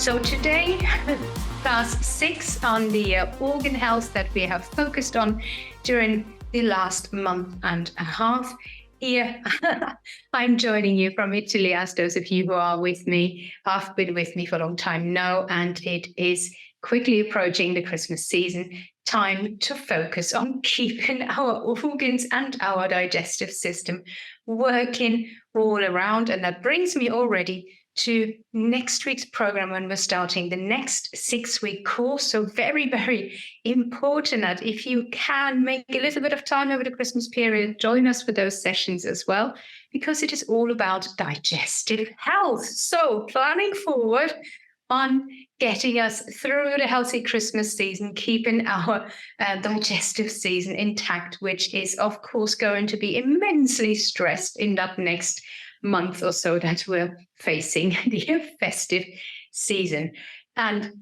So today, class 6 on the organ health that we have focused on during the last month and a half. Here, I'm joining you from Italy, as those of you who are with me have been with me for a long time now, and it is quickly approaching the Christmas season. Time to focus on keeping our organs and our digestive system working all around. And that brings me already to next week's program when we're starting the next 6-week course. So very, very important that if you can make a little bit of time over the Christmas period, join us for those sessions as well, because it is all about digestive health. So planning forward on getting us through the healthy Christmas season, keeping our digestive season intact, which is, of course, going to be immensely stressed in that next month or so that we're facing the festive season. And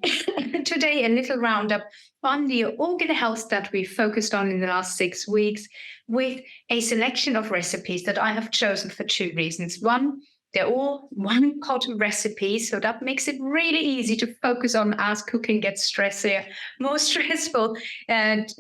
today, a little roundup on the organ health that we focused on in the last 6 weeks, with a selection of recipes that I have chosen for 2 reasons. One, they're all one-pot recipes, so that makes it really easy to focus on as cooking gets stressier, more stressful, and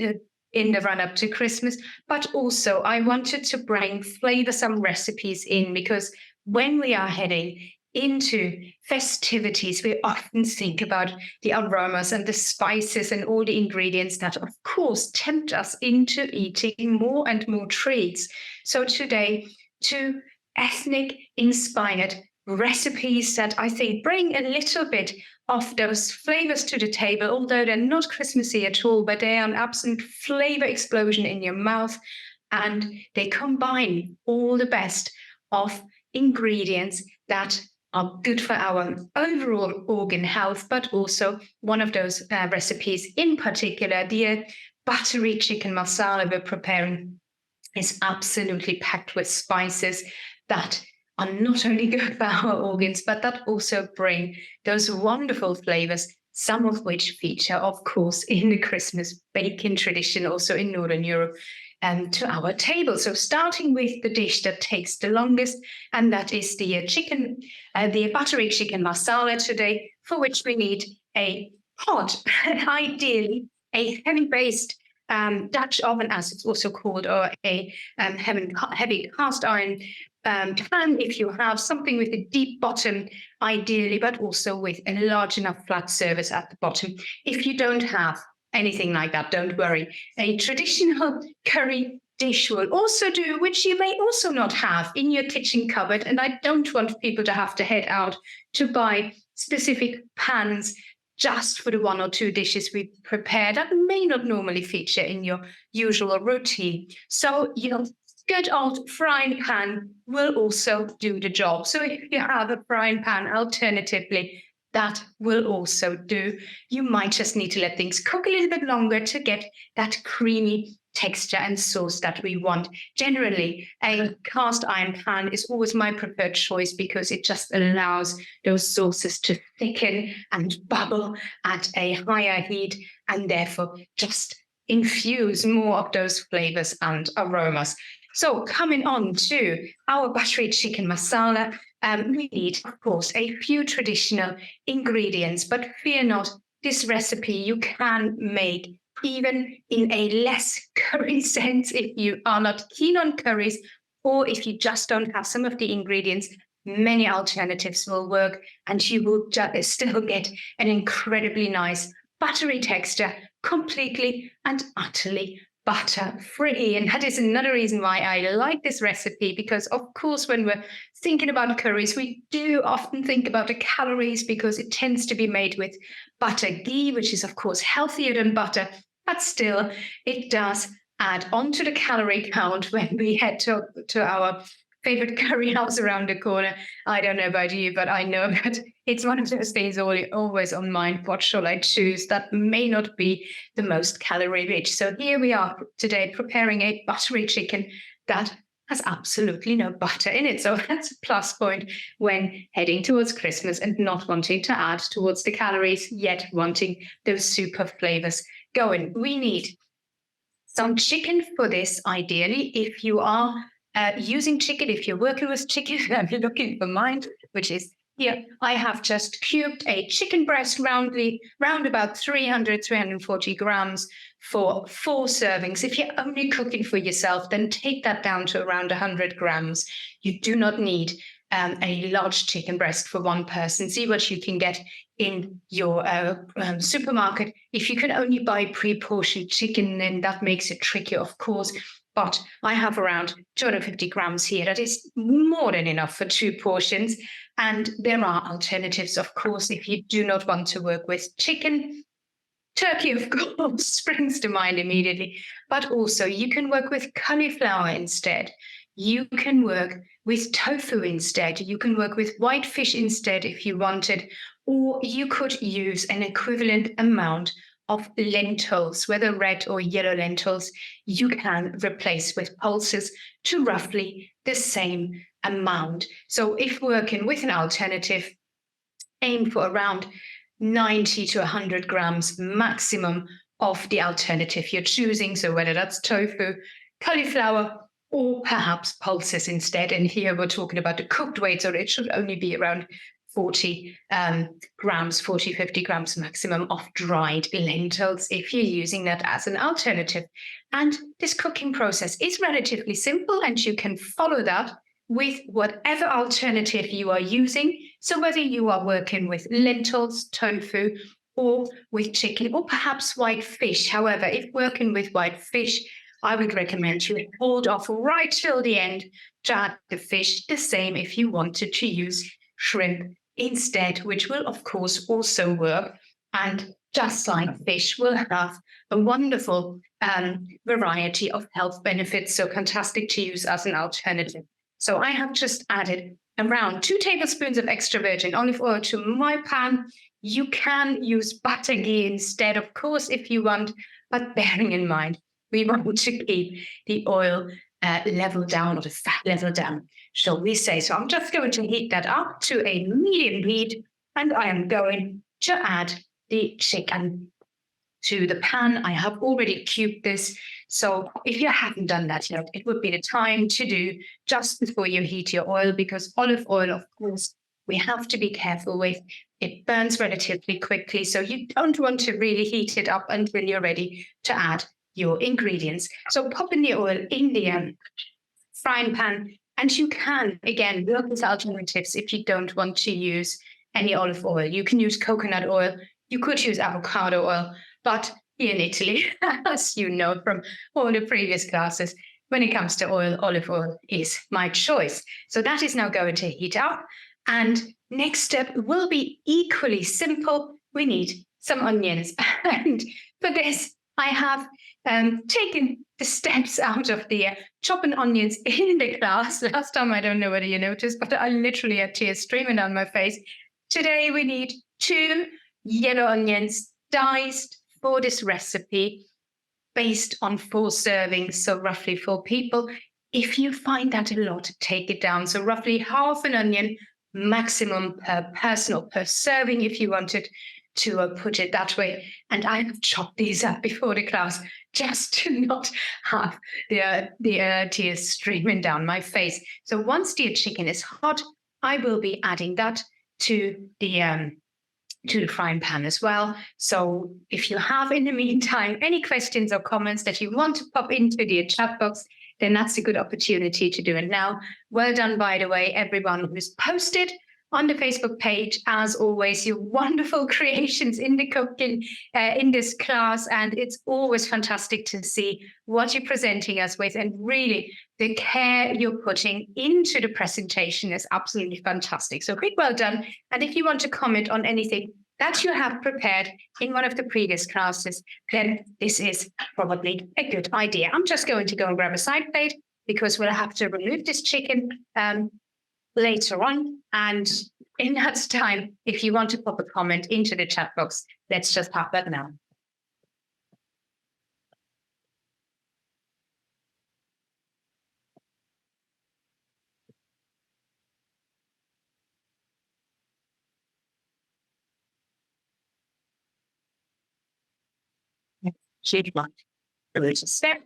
in the run-up to Christmas. But also, I wanted to bring flavoursome recipes in, because when we are heading into festivities, we often think about the aromas and the spices and all the ingredients that, of course, tempt us into eating more and more treats. So today, 2 ethnic-inspired recipes that I think bring a little bit of those flavors to the table, although they're not Christmassy at all, but they are an absolute flavor explosion in your mouth, and they combine all the best of ingredients that are good for our overall organ health. But also one of those recipes in particular, the buttery chicken masala we're preparing, is absolutely packed with spices that are not only good for our organs, but that also bring those wonderful flavors, some of which feature, of course, in the Christmas baking tradition, also in Northern Europe, to our table. So starting with the dish that takes the longest, and that is the buttery chicken masala today, for which we need a pot, ideally a heavy-based Dutch oven, as it's also called, or a heavy cast iron pan, if you have something with a deep bottom, ideally, but also with a large enough flat surface at the bottom. If you don't have anything like that, don't worry. A traditional curry dish will also do, which you may also not have in your kitchen cupboard. And I don't want people to have to head out to buy specific pans just for the 1 or 2 dishes we prepare that may not normally feature in your usual routine. So your good old frying pan will also do the job. So if you have a frying pan, alternatively, that will also do. You might just need to let things cook a little bit longer to get that creamy texture and sauce that we want. Generally, a cast iron pan is always my preferred choice, because it just allows those sauces to thicken and bubble at a higher heat, and therefore just infuse more of those flavors and aromas. So coming on to our buttery chicken masala, we need, of course, a few traditional ingredients, but fear not, this recipe you can make even in a less curry sense if you are not keen on curries, or if you just don't have some of the ingredients. Many alternatives will work, and you will still get an incredibly nice buttery texture, completely and utterly butter-free. And that is another reason why I like this recipe, because, of course, when we're thinking about curries, we do often think about the calories, because it tends to be made with butter ghee, which is, of course, healthier than butter, but still, it does add on to the calorie count when we head to our favorite curry house around the corner. I don't know about you, but I know that it's one of those things always on mind. What shall I choose? That may not be the most calorie rich. So here we are today preparing a buttery chicken that has absolutely no butter in it. So that's a plus point when heading towards Christmas and not wanting to add towards the calories, yet wanting those super flavors going. We need some chicken for this, ideally. If you are using chicken, if you're working with chicken, I'm looking for mine, which is Here, I have just cubed a chicken breast round about 300, 340 grams for 4 servings. If you're only cooking for yourself, then take that down to around 100 grams. You do not need a large chicken breast for one person. See what you can get in your supermarket. If you can only buy pre-portioned chicken, then that makes it tricky, of course. But I have around 250 grams here. That is more than enough for 2 portions. And there are alternatives, of course, if you do not want to work with chicken. Turkey, of course, springs to mind immediately. But also, you can work with cauliflower instead. You can work with tofu instead. You can work with white fish instead if you wanted. Or you could use an equivalent amount of lentils, whether red or yellow lentils, you can replace with pulses to roughly the same amount. So if working with an alternative, aim for around 90 to 100 grams maximum of the alternative you're choosing. So whether that's tofu, cauliflower, or perhaps pulses instead. And here we're talking about the cooked weight, so it should only be around 40 grams, 40, 50 grams maximum of dried lentils if you're using that as an alternative. And this cooking process is relatively simple, and you can follow that with whatever alternative you are using. So whether you are working with lentils, tofu, or with chicken, or perhaps white fish. However, if working with white fish, I would recommend you hold off right till the end to add the fish. The same if you wanted to use shrimp instead, which will of course also work. And just like fish, will have a wonderful variety of health benefits. So fantastic to use as an alternative. So I have just added around 2 tablespoons of extra virgin olive oil to my pan. You can use butter ghee instead, of course, if you want, but bearing in mind, we want to keep the oil level down, or the fat level down, shall we say. So I'm just going to heat that up to a medium heat, and I am going to add the chicken to the pan. I have already cubed this. So if you haven't done that yet, it would be the time to do just before you heat your oil, because olive oil, of course, we have to be careful with. It burns relatively quickly. So you don't want to really heat it up until you're ready to add your ingredients. So pop in the oil in the frying pan, and you can, again, work with alternatives if you don't want to use any olive oil. You can use coconut oil. You could use avocado oil. But here in Italy, as you know from all the previous classes, when it comes to oil, olive oil is my choice. So that is now going to heat up. And next step will be equally simple. We need some onions. And for this, I have taken the steps out of the chopping onions in the class. Last time, I don't know whether you noticed, but I literally had tears streaming down my face. Today, we need 2 yellow onions diced for this recipe based on 4 servings, so roughly 4 people. If you find that a lot, take it down. So roughly half an onion maximum per person or per serving, if you wanted to put it that way. And I have chopped these up before the class just to not have the tears streaming down my face. So once the chicken is hot, I will be adding that to the frying pan as well. So if you have in the meantime any questions or comments that you want to pop into the chat box, then that's a good opportunity to do it now. Well done, by the way, everyone who's posted on the Facebook page. As always, your wonderful creations in the cooking in this class. And it's always fantastic to see what you're presenting us with. And really, the care you're putting into the presentation is absolutely fantastic. So quick well done. And if you want to comment on anything that you have prepared in one of the previous classes, then this is probably a good idea. I'm just going to go and grab a side plate, because we'll have to remove this chicken later on. And in that time, if you want to pop a comment into the chat box, let's just pop that now.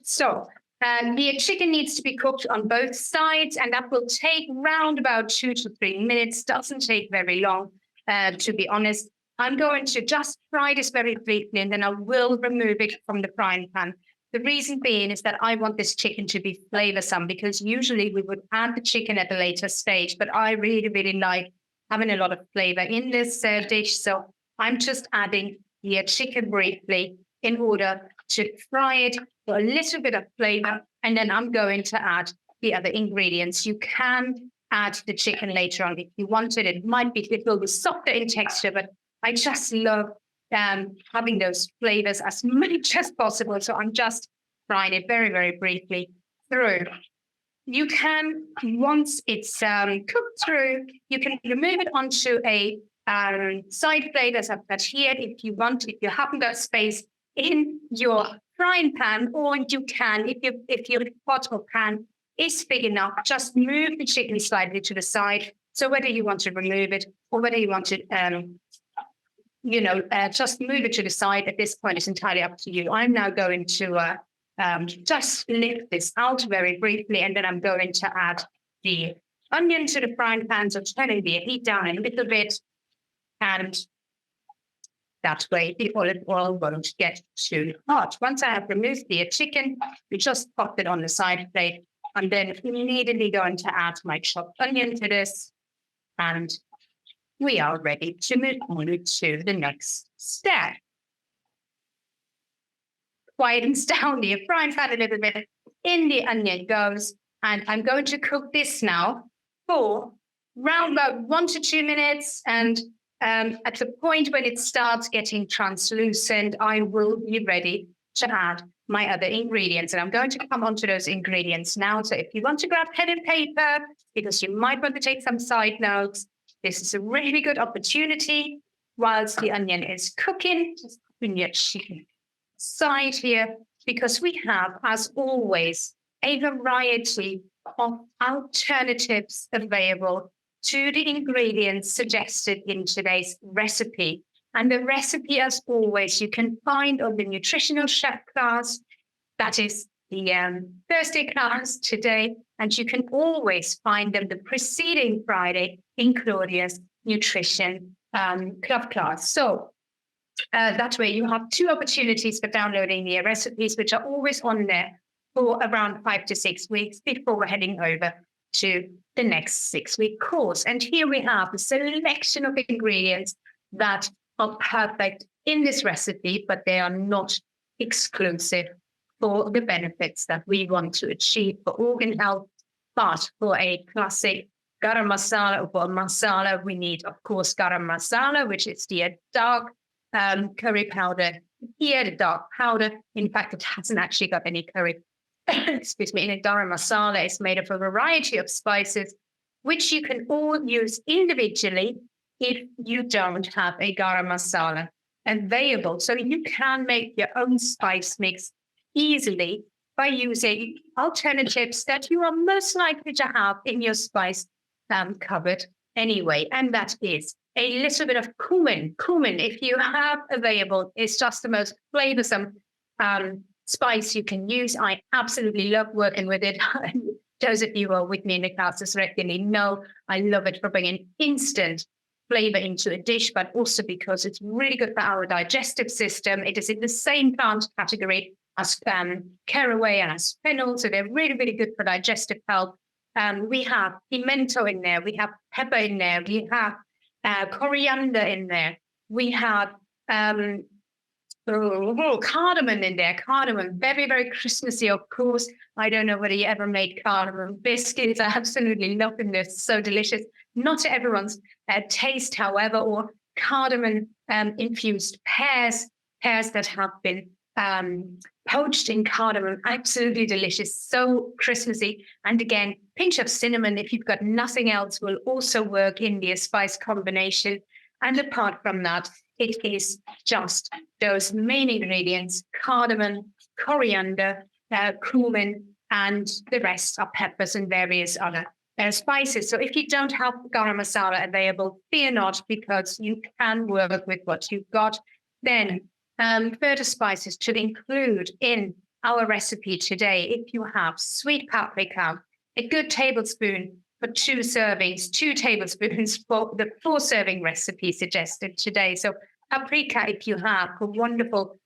So The chicken needs to be cooked on both sides, and that will take round about 2 to 3 minutes. Doesn't take very long, to be honest. I'm going to just fry this very briefly, and then I will remove it from the frying pan. The reason being is that I want this chicken to be flavoursome, because usually we would add the chicken at a later stage, but I really, really like having a lot of flavour in this dish. So I'm just adding the chicken briefly in order to fry it for a little bit of flavour, and then I'm going to add the other ingredients. You can add the chicken later on if you wanted. It might be a little bit softer in texture, but I just love having those flavors as much as possible. So I'm just frying it very, very briefly through. You can, once it's cooked through, you can remove it onto a side plate, as I've got here, if you want, if you haven't got space in your frying pan, or you can, if your pot or pan is big enough, just move the chicken slightly to the side. So whether you want to remove it or whether you want to just move it to the side at this point is entirely up to you. I'm now going to just lift this out very briefly, and then I'm going to add the onion to the frying pan, so turning the heat down a little bit, and that way the olive oil won't get too hot. Once I have removed the chicken, we just pop it on the side plate. I'm then immediately going to add my chopped onion to this, and we are ready to move on to the next step. Quietens down the frying pan a little bit, in the onion goes, and I'm going to cook this now for around about 1 to 2 minutes, and at the point when it starts getting translucent, I will be ready to add my other ingredients. And I'm going to come onto those ingredients now. So if you want to grab pen and paper, because you might want to take some side notes, this is a really good opportunity whilst the onion is cooking. Just put your chicken side here, because we have, as always, a variety of alternatives available to the ingredients suggested in today's recipe. And the recipe, as always, you can find on the Nutritional Chef class. That is the Thursday class today. And you can always find them the preceding Friday in Claudia's Nutrition Club class. So that way you have 2 opportunities for downloading the recipes, which are always on there for around 5 to 6 weeks before we're heading over to the next 6-week course. And here we have a selection of ingredients that are perfect in this recipe, but they are not exclusive for the benefits that we want to achieve for organ health. But for a classic garam masala, or for a masala, we need, of course, garam masala, which is the dark curry powder. Here, the dark powder. In fact, it hasn't actually got any curry. Excuse me. In a garam masala, it's made of a variety of spices, which you can all use individually if you don't have a garam masala available. So you can make your own spice mix easily by using alternatives that you are most likely to have in your spice cupboard anyway. And that is a little bit of cumin. Cumin, if you have available, is just the most flavoursome spice you can use. I absolutely love working with it. Those of you who are with me in the classes regularly know I love it for bringing instant flavour into a dish, but also because it's really good for our digestive system. It is in the same plant category as caraway and as fennel, so they're really, really good for digestive health. We have pimento in there, we have pepper in there, we have coriander in there, we have cardamom in there. Cardamom, very, very Christmassy, of course. I don't know whether you ever made cardamom biscuits. I absolutely love them. They're so delicious. Not to everyone's taste, however, or cardamom infused pears that have been poached in cardamom. Absolutely delicious. So Christmassy. And again, pinch of cinnamon, if you've got nothing else, will also work in the spice combination. And apart from that, it is just those main ingredients: cardamom, coriander, cumin, and the rest are peppers and various other spices. So if you don't have garam masala available, fear not, because you can work with what you've got. Then further spices to include in our recipe today, if you have sweet paprika, a good tablespoon for 2 servings, 2 tablespoons for the 4 serving recipe suggested today. So paprika, if you have a wonderful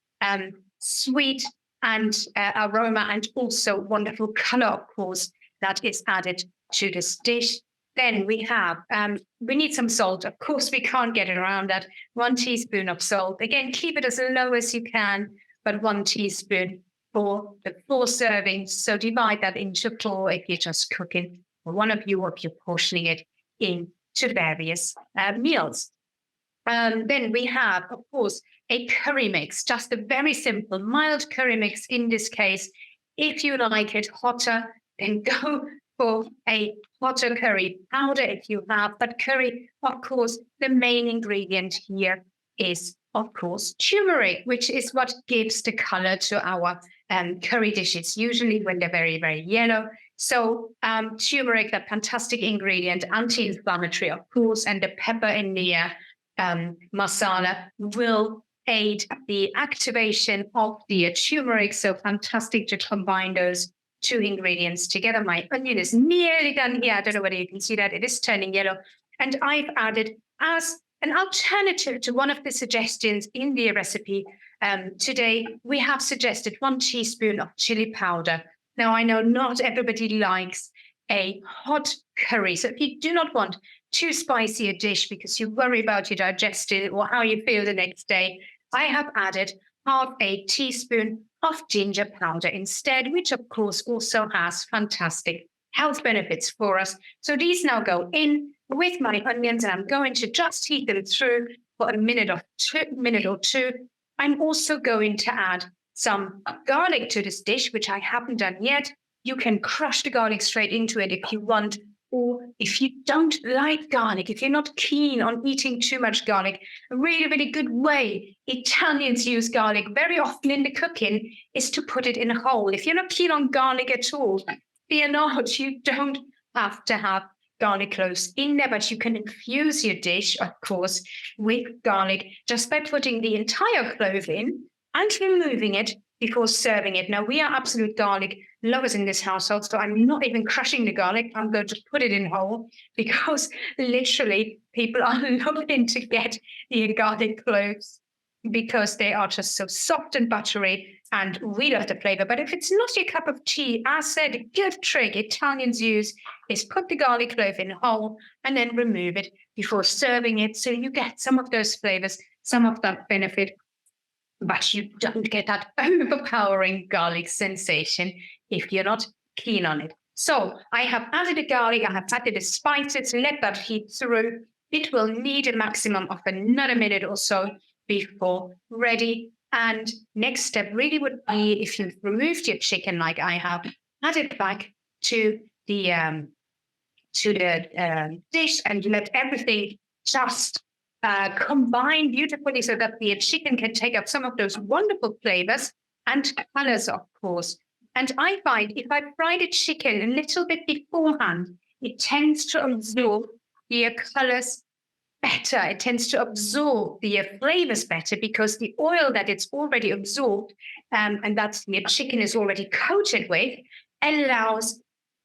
sweet and aroma, and also wonderful color, of course, that is added to this dish. Then we have, we need some salt. Of course, we can't get around that. 1 teaspoon of salt. Again, keep it as low as you can, but 1 teaspoon for the 4 servings. So divide that into 4 if you're just cooking for one of you, or if you're portioning it into various meals. Then we have, of course, a curry mix, just a very simple, mild curry mix in this case. If you like it hotter, then go for a hotter curry powder if you have. But curry, of course, the main ingredient here is, of course, turmeric, which is what gives the color to our curry dishes, usually when they're very, very yellow. So turmeric, that fantastic ingredient, anti-inflammatory, of course, and the pepper in the masala will aid the activation of the turmeric. So fantastic to combine those 2 ingredients together. My onion is nearly done here. I don't know whether you can see that. It is turning yellow. And I've added, as an alternative to one of the suggestions in the recipe today, we have suggested 1 teaspoon of chili powder. Now, I know not everybody likes a hot curry. So if you do not want too spicy a dish because you worry about your digestive or how you feel the next day, I have added half a teaspoon of ginger powder instead, which of course also has fantastic health benefits for us. So these now go in with my onions, and I'm going to just heat them through for a minute or two. I'm also going to add some garlic to this dish, which I haven't done yet. You can crush the garlic straight into it if you want, or if you don't like garlic, if you're not keen on eating too much garlic, a really, really good way Italians use garlic very often in the cooking is to put it in whole. If you're not keen on garlic at all, fear not, you don't have to have garlic cloves in there, but you can infuse your dish, of course, with garlic just by putting the entire clove in and removing it before serving it. Now, we are absolute garlic lovers in this household, so I'm not even crushing the garlic. I'm going to put it in whole because literally people are looking to get the garlic cloves because they are just so soft and buttery, and we love the flavor. But if it's not your cup of tea, as said, a good trick Italians use is put the garlic clove in whole and then remove it before serving it, so you get some of those flavors, some of that benefit, but you don't get that overpowering garlic sensation if you're not keen on it. So I have added the garlic, I have added the spices, let that heat through. It will need a maximum of another minute or so before ready. And next step really would be, if you've removed your chicken like I have, add it back to the dish and let everything just combine beautifully so that the chicken can take up some of those wonderful flavors and colors, of course. And I find if I fry the chicken a little bit beforehand, it tends to absorb the colors better. It tends to absorb the flavors better because the oil that it's already absorbed and that the chicken is already coated with allows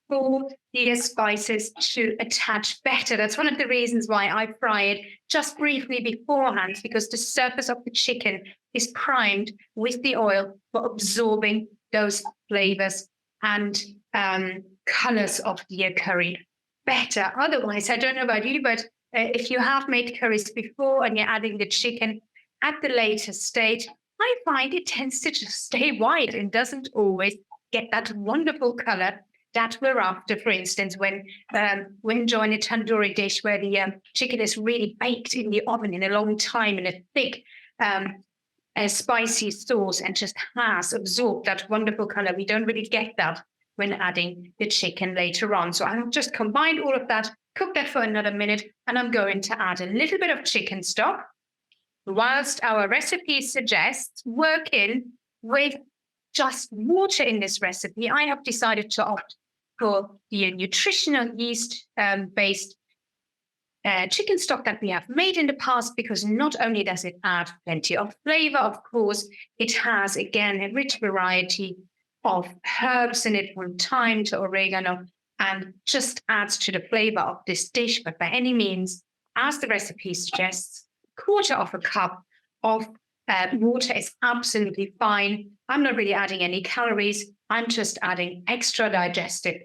for the spices to attach better. That's one of the reasons why I fry it just briefly beforehand, because the surface of the chicken is primed with the oil for absorbing those flavors and colors of the curry better. Otherwise, I don't know about you, but if you have made curries before and you're adding the chicken at the later stage, I find it tends to just stay white and doesn't always get that wonderful color that we're after. For instance, when enjoying a tandoori dish where the chicken is really baked in the oven in a long time in a thick spicy sauce and just has absorbed that wonderful color, we don't really get that when adding the chicken later on. So I've just combined all of that, cook that for another minute, and I'm going to add a little bit of chicken stock. Whilst our recipe suggests working with just water in this recipe, I have decided to opt for the nutritional yeast-based chicken stock that we have made in the past, because not only does it add plenty of flavor, of course, it has, again, a rich variety of herbs in it, from thyme to oregano, and just adds to the flavor of this dish. But by any means, as the recipe suggests, 1/4 of a cup of water is absolutely fine. I'm not really adding any calories. I'm just adding extra digestive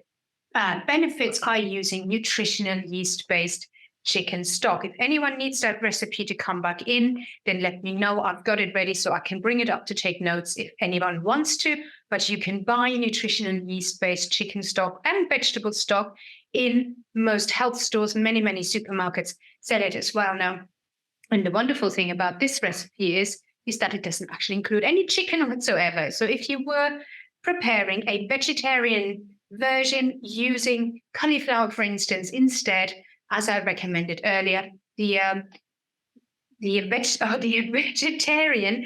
benefits by using nutritional yeast-based chicken stock. If anyone needs that recipe to come back in, then let me know. I've got it ready so I can bring it up to take notes if anyone wants to. But you can buy nutritional yeast-based chicken stock and vegetable stock in most health stores. Many, many supermarkets sell it as well now. And the wonderful thing about this recipe is that it doesn't actually include any chicken whatsoever. So if you were preparing a vegetarian version using cauliflower, for instance, instead, as I recommended earlier, the vegetarian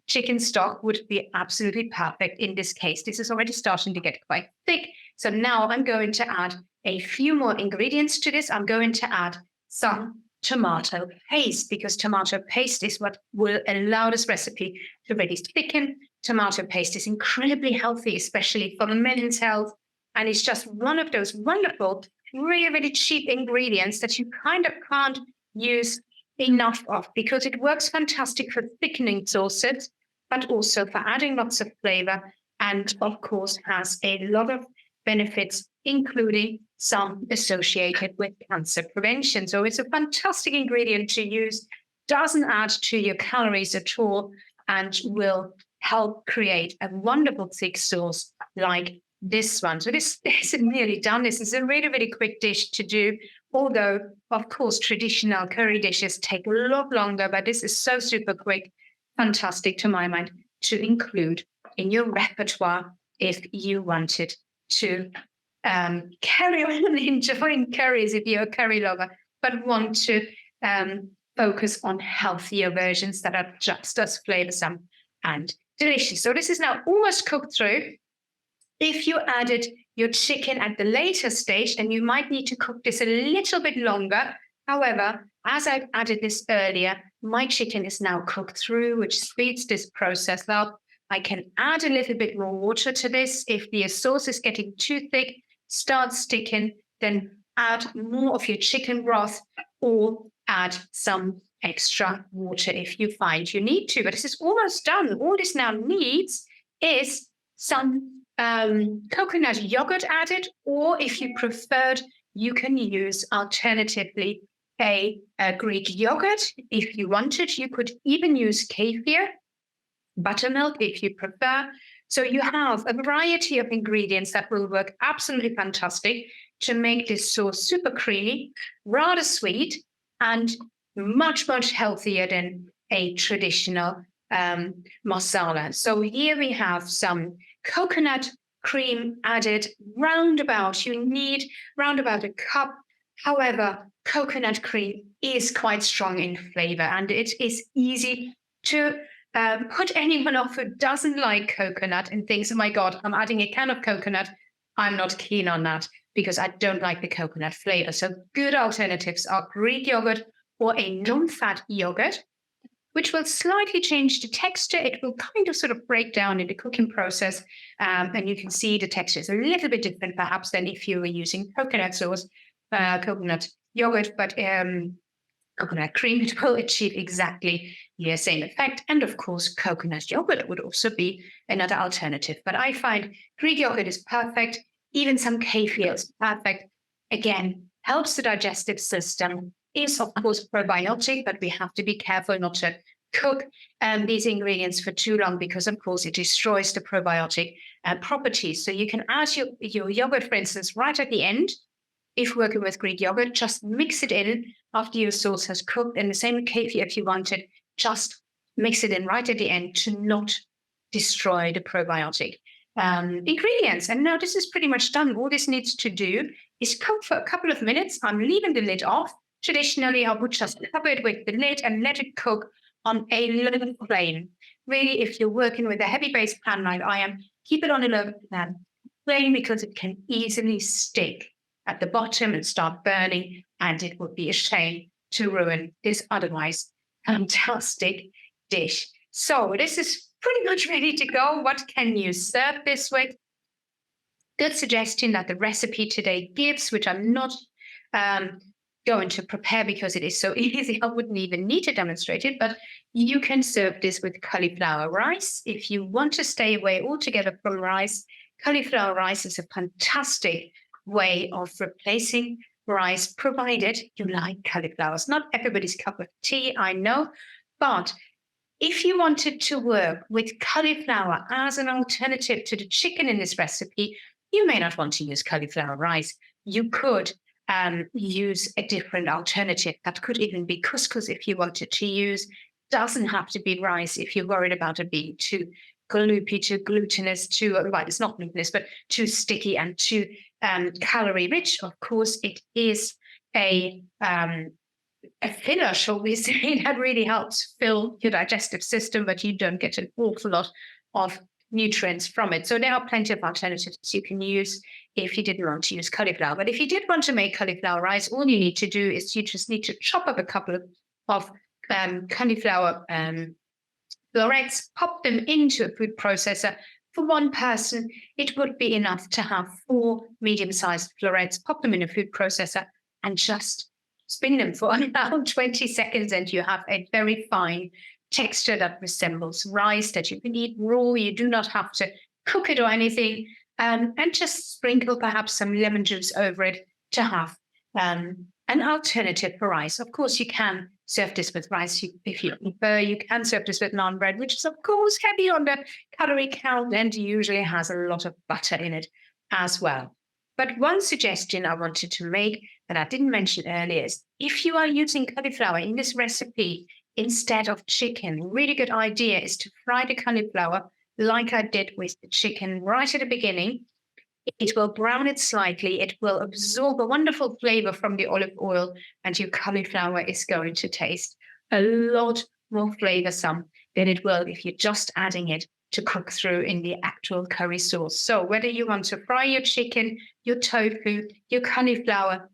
chicken stock would be absolutely perfect in this case. This is already starting to get quite thick. So now I'm going to add a few more ingredients to this. I'm going to add some tomato paste, because tomato paste is what will allow this recipe to really thicken. Tomato paste is incredibly healthy, especially for men's health. And it's just one of those wonderful, really, really cheap ingredients that you kind of can't use enough of, because it works fantastic for thickening sauces, but also for adding lots of flavor, and of course has a lot of benefits, including some associated with cancer prevention. So it's a fantastic ingredient to use, doesn't add to your calories at all, and will help create a wonderful thick sauce like this one. So this is nearly done. This is a really, really quick dish to do. Although, of course, traditional curry dishes take a lot longer, but this is so super quick, fantastic to my mind to include in your repertoire if you wanted to carry on enjoying curries if you're a curry lover, but want to focus on healthier versions that are just as flavorsome and delicious. So this is now almost cooked through. If you added your chicken at the later stage, then you might need to cook this a little bit longer. However, as I've added this earlier, my chicken is now cooked through, which speeds this process up. I can add a little bit more water to this. If the sauce is getting too thick, start sticking, then add more of your chicken broth or add some extra water if you find you need to. But this is almost done. All this now needs is some coconut yogurt added, or if you preferred, you can use alternatively a Greek yogurt. If you wanted, you could even use kefir, buttermilk if you prefer. So you have a variety of ingredients that will work absolutely fantastic to make this sauce super creamy, rather sweet, and much, much healthier than a traditional masala. So here we have some coconut cream added roundabout. You need roundabout a cup. However, coconut cream is quite strong in flavor, and it is easy to put anyone off who doesn't like coconut and thinks, oh my God, I'm adding a can of coconut. I'm not keen on that because I don't like the coconut flavor. So good alternatives are Greek yogurt or a non-fat yogurt, which will slightly change the texture. It will kind of sort of break down in the cooking process. And you can see the texture is a little bit different perhaps than if you were using coconut sauce, coconut yogurt, but coconut cream, it will achieve exactly the same effect. And of course, coconut yogurt would also be another alternative. But I find Greek yogurt is perfect. Even some kefir is perfect. Again, helps the digestive system, is of course probiotic, but we have to be careful not to cook these ingredients for too long because of course it destroys the probiotic properties. So you can add your yogurt, for instance, right at the end. If working with Greek yogurt, just mix it in after your sauce has cooked, and the same with kefir if you wanted, just mix it in right at the end to not destroy the probiotic ingredients. And now this is pretty much done. All this needs to do is cook for a couple of minutes. I'm leaving the lid off. Traditionally, I would just cover it with the lid and let it cook on a low flame. Really, if you're working with a heavy base pan like I am, keep it on a low flame because it can easily stick at the bottom and start burning, and it would be a shame to ruin this otherwise fantastic dish. So this is pretty much ready to go. What can you serve this with? Good suggestion that the recipe today gives, which I'm not going to prepare because it is so easy. I wouldn't even need to demonstrate it, but you can serve this with cauliflower rice. If you want to stay away altogether from rice, cauliflower rice is a fantastic way of replacing rice, provided you like cauliflower. It's not everybody's cup of tea, I know, but if you wanted to work with cauliflower as an alternative to the chicken in this recipe, you may not want to use cauliflower rice. You could use a different alternative. That could even be couscous if you wanted to use. Doesn't have to be rice if you're worried about it being too gloopy, too glutinous, too, well, it's not glutinous, but too sticky and too calorie rich. Of course, it is a filler, shall we say, that really helps fill your digestive system, but you don't get an awful lot of nutrients from it. So there are plenty of alternatives you can use if you didn't want to use cauliflower. But if you did want to make cauliflower rice, all you need to do is you just need to chop up a couple of cauliflower florets, pop them into a food processor. For one person, it would be enough to have 4 medium-sized florets, pop them in a food processor, and just spin them for about 20 seconds, and you have a very fine texture that resembles rice that you can eat raw. You do not have to cook it or anything, and just sprinkle perhaps some lemon juice over it to have an alternative for rice. Of course, you can serve this with rice if you prefer. You can serve this with naan bread, which is, of course, heavy on the calorie count and usually has a lot of butter in it as well. But one suggestion I wanted to make that I didn't mention earlier is if you are using cauliflower in this recipe instead of chicken, a really good idea is to fry the cauliflower like I did with the chicken right at the beginning. It will brown it slightly. It will absorb a wonderful flavor from the olive oil, and your cauliflower is going to taste a lot more flavorsome than it will if you're just adding it to cook through in the actual curry sauce. So whether you want to fry your chicken, your tofu, your cauliflower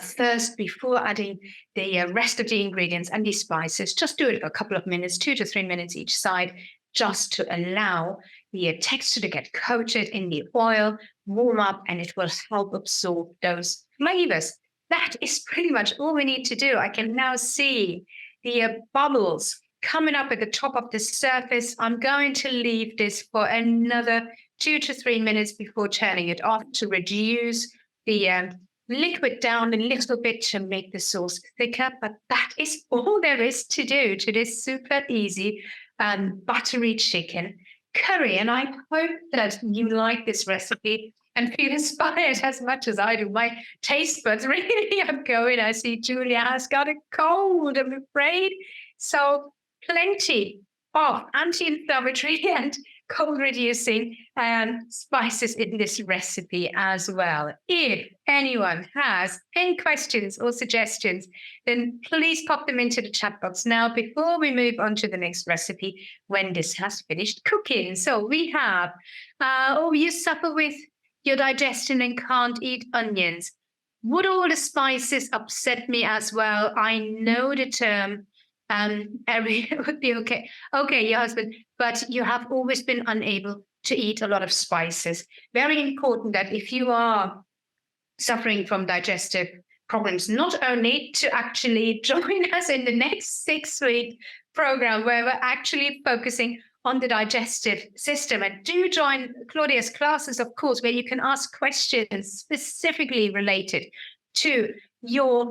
first before adding the rest of the ingredients and the spices, just do it for a couple of minutes, 2 to 3 minutes each side, just to allow the texture to get coated in the oil, warm up, and it will help absorb those flavors. That is pretty much all we need to do. I can now see the bubbles coming up at the top of the surface. I'm going to leave this for another 2 to 3 minutes before turning it off to reduce the liquid down a little bit to make the sauce thicker. But that is all there is to do to this super easy buttery chicken curry. And I hope that you like this recipe and feel inspired as much as I do. My taste buds really are going. I see Julia has got a cold, I'm afraid. So plenty of anti-inflammatory and cold-reducing spices in this recipe as well. If anyone has any questions or suggestions, then please pop them into the chat box now before we move on to the next recipe when this has finished cooking. So we have, you suffer with your digestion and can't eat onions. Would all the spices upset me as well? I know the term. It would be okay. Okay, your husband, but you have always been unable to eat a lot of spices. Very important that if you are suffering from digestive problems, not only to actually join us in the next 6-week program where we're actually focusing on the digestive system. And do join Claudia's classes, of course, where you can ask questions specifically related to your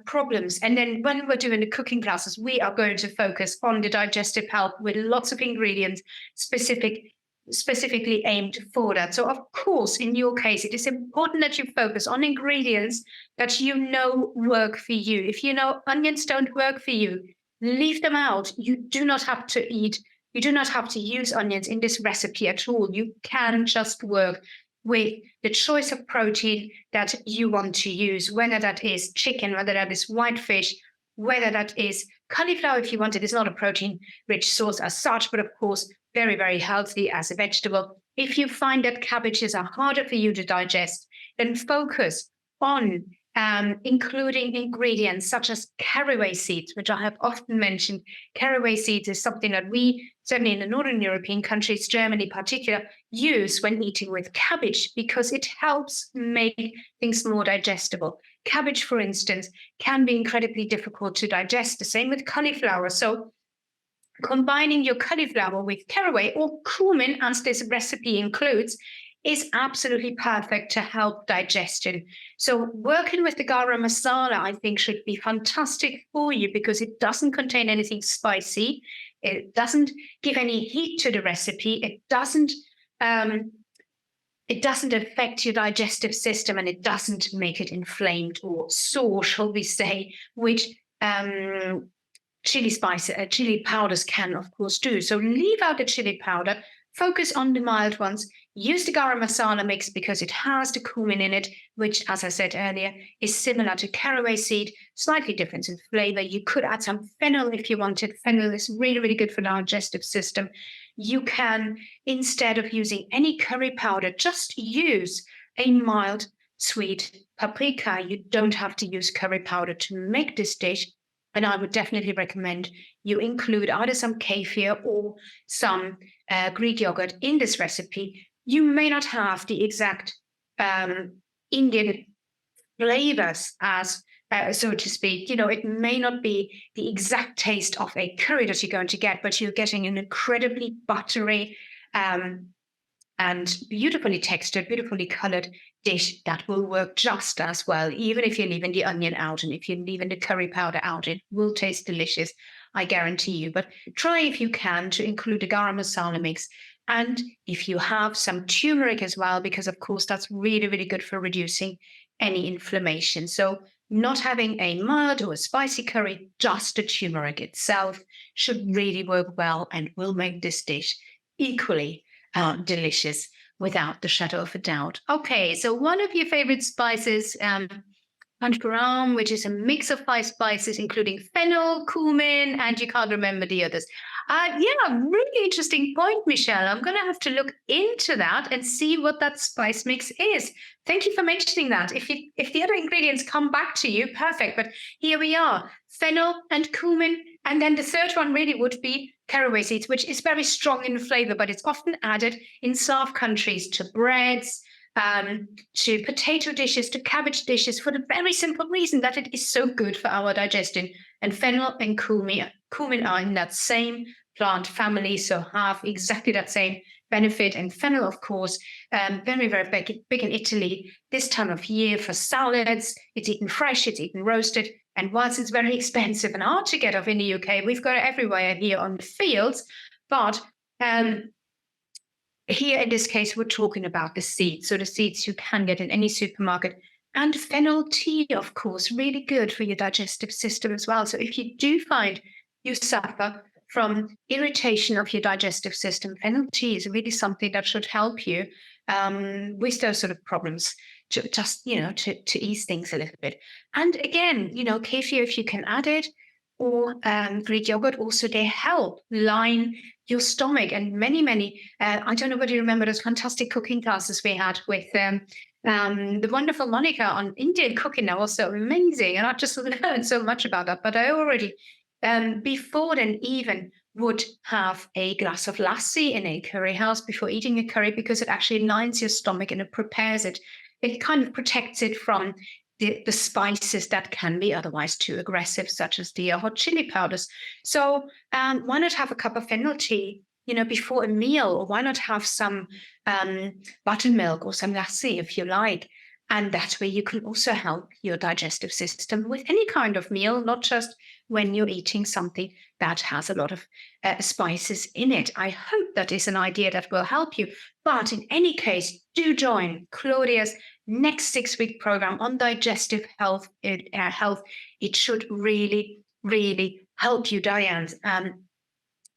problems. And then when we're doing the cooking classes, we are going to focus on the digestive health with lots of ingredients specifically aimed for that. So of course, in your case, it is important that you focus on ingredients that you know work for you. If you know onions don't work for you, leave them out. You do not have to use onions in this recipe at all. You can just work with the choice of protein that you want to use, whether that is chicken, whether that is white fish, whether that is cauliflower if you want it. It's not a protein-rich source as such, but of course, very, very healthy as a vegetable. If you find that cabbages are harder for you to digest, then focus on including ingredients such as caraway seeds, which I have often mentioned. Caraway seeds is something that we, certainly in the Northern European countries, Germany in particular, use when eating with cabbage because it helps make things more digestible. Cabbage, for instance, can be incredibly difficult to digest. The same with cauliflower. So combining your cauliflower with caraway or cumin, as this recipe includes, is absolutely perfect to help digestion. So working with the garam masala, I think, should be fantastic for you because it doesn't contain anything spicy. It doesn't give any heat to the recipe. It doesn't affect your digestive system, and it doesn't make it inflamed or sore, shall we say, which chili powders can, of course, do. So leave out the chili powder, focus on the mild ones, use the garam masala mix because it has the cumin in it, which, as I said earlier, is similar to caraway seed, slightly different in flavor. You could add some fennel if you wanted. Fennel is really, really good for the digestive system. You can, instead of using any curry powder, just use a mild, sweet paprika. You don't have to use curry powder to make this dish. And I would definitely recommend you include either some kefir or some Greek yogurt in this recipe. You may not have the exact Indian flavors as, so to speak. It may not be the exact taste of a curry that you're going to get, but you're getting an incredibly buttery and beautifully textured, beautifully colored dish that will work just as well, even if you're leaving the onion out and if you're leaving the curry powder out. It will taste delicious, I guarantee you. But try, if you can, to include the garam masala mix. And if you have some turmeric as well, because of course that's really, really good for reducing any inflammation. So not having a mild or a spicy curry, just the turmeric itself should really work well and will make this dish equally delicious without the shadow of a doubt. Okay, so one of your favorite spices, panchparam, which is a mix of 5 spices, including fennel, cumin, and you can't remember the others. Really interesting point, Michelle. I'm going to have to look into that and see what that spice mix is. Thank you for mentioning that. If the other ingredients come back to you, perfect. But here we are, fennel and cumin. And then the third one really would be caraway seeds, which is very strong in flavor, but it's often added in Slav countries to breads, to potato dishes, to cabbage dishes, for the very simple reason that it is so good for our digestion. And fennel and cumin are in that same plant family, so have exactly that same benefit. And fennel, of course, very, very big in Italy this time of year for salads. It's eaten fresh, it's eaten roasted. And whilst it's very expensive and hard to get off in the UK, we've got it everywhere here on the fields. But here in this case, we're talking about the seeds. So the seeds you can get in any supermarket. And fennel tea, of course, really good for your digestive system as well. So if you do find you suffer from irritation of your digestive system, fennel tea is really something that should help you with those sort of problems, to just, to ease things a little bit. And again, kefir, if you can add it, or Greek yogurt, also they help line your stomach. And many, I don't know whether you remember those fantastic cooking classes we had with the wonderful Monica on Indian cooking. Now, also amazing. And I just learned so much about that. But I already, before then, even would have a glass of lassi in a curry house before eating a curry, because it actually lines your stomach and it prepares it. It kind of protects it from the spices that can be otherwise too aggressive, such as the hot chili powders. So why not have a cup of fennel tea, before a meal? Or why not have some buttermilk or some lassi if you like? And that way you can also help your digestive system with any kind of meal, not just when you're eating something that has a lot of spices in it. I hope that is an idea that will help you. But in any case, do join Claudia's next 6-week program on digestive health. It should really, really help you, Diane.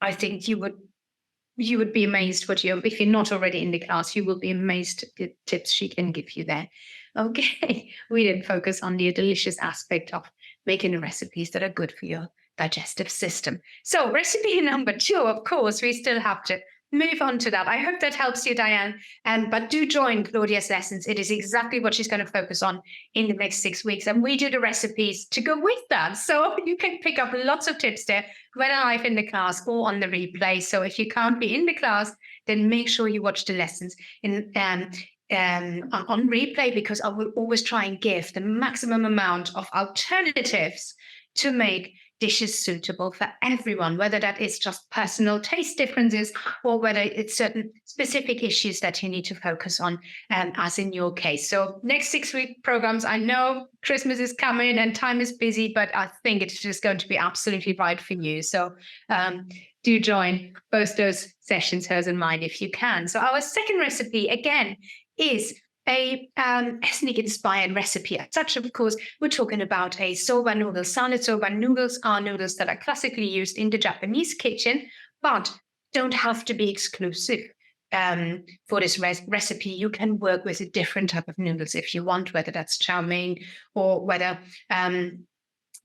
I think you would be amazed if you're not already in the class, you will be amazed at the tips she can give you there. Okay, we didn't focus on the delicious aspect of making recipes that are good for your digestive system. So recipe number 2, of course, we still have to move on to that. I hope that helps you, Diane. But do join Claudia's lessons. It is exactly what she's going to focus on in the next 6 weeks. And we do the recipes to go with that. So you can pick up lots of tips there, whether live in the class or on the replay. So if you can't be in the class, then make sure you watch the lessons on replay, because I will always try and give the maximum amount of alternatives to make dishes suitable for everyone, whether that is just personal taste differences or whether it's certain specific issues that you need to focus on, as in your case. So next 6-week programs, I know Christmas is coming and time is busy, but I think it's just going to be absolutely right for you. So do join both those sessions, hers and mine, if you can. So our second recipe, again, is a ethnic-inspired recipe. As such, of course, we're talking about a soba noodle salad. Soba noodles are noodles that are classically used in the Japanese kitchen, but don't have to be exclusive. For this recipe, you can work with a different type of noodles if you want, whether that's chow mein or whether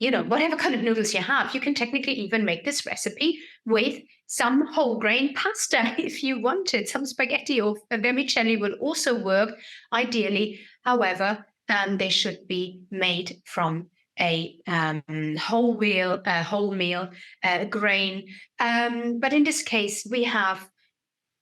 whatever kind of noodles you have. You can technically even make this recipe with some whole grain pasta if you wanted. Some spaghetti or vermicelli will also work, ideally. However, they should be made from a whole meal grain. But in this case, we have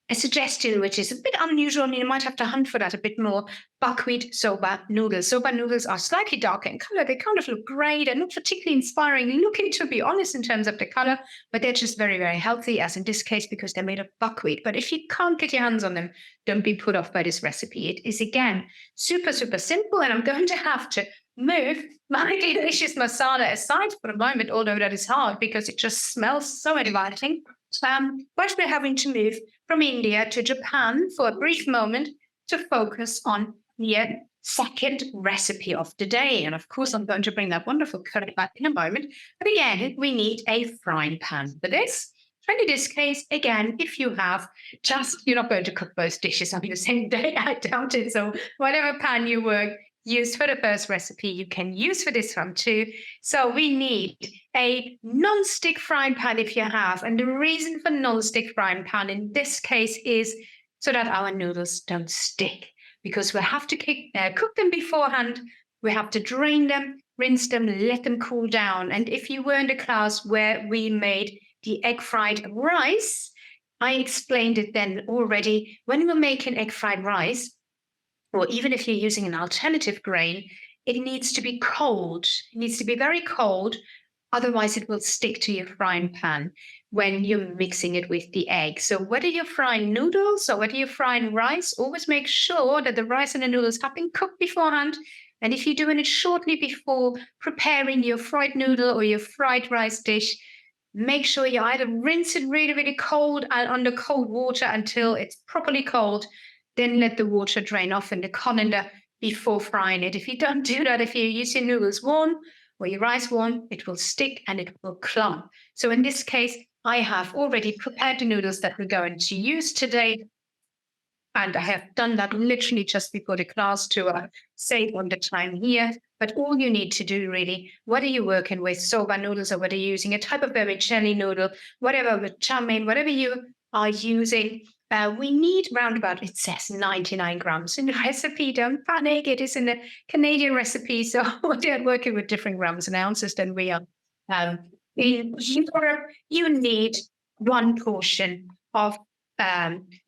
a suggestion which is a bit unusual, and you might have to hunt for that a bit more: buckwheat soba noodles. Soba noodles are slightly darker in color. They kind of look grey. They're not particularly inspiring looking, to be honest, in terms of the color, but they're just very, very healthy, as in this case, because they're made of buckwheat. But if you can't get your hands on them, don't be put off by this recipe. It is, again, super, super simple, and I'm going to have to move my delicious masala aside for a moment, although that is hard because it just smells so inviting. But we're having to move from India to Japan for a brief moment to focus on the second recipe of the day. And of course, I'm going to bring that wonderful curry back in a moment. But again, we need a frying pan for this. And in this case, again, if you have you're not going to cook both dishes on the same day, I doubt it. So whatever pan you used for the first recipe, you can use for this one too. So we need a non-stick frying pan if you have. And the reason for non-stick frying pan in this case is so that our noodles don't stick, because we have to cook them beforehand. We have to drain them, rinse them, let them cool down. And if you were in the class where we made the egg fried rice, I explained it then already. When we're making egg fried rice, or even if you're using an alternative grain, it needs to be cold. It needs to be very cold. Otherwise, it will stick to your frying pan when you're mixing it with the egg. So whether you're frying noodles or whether you're frying rice, always make sure that the rice and the noodles have been cooked beforehand. And if you're doing it shortly before preparing your fried noodle or your fried rice dish, make sure you either rinse it really, really cold and under cold water until it's properly cold. Then let the water drain off in the colander before frying it. If you don't do that, if you use your noodles warm or your rice warm, it will stick and it will clump. So in this case, I have already prepared the noodles that we're going to use today. And I have done that literally just before the class to save on the time here. But all you need to do, really, whether you're working with soba noodles or whether you're using a type of vermicelli noodle, whatever, with chow mein, whatever you are using, we need round about, it says 99 grams in the recipe. Don't panic. It is in the Canadian recipe. So they're working with different grams and ounces than we are. In Europe, you need 1 portion of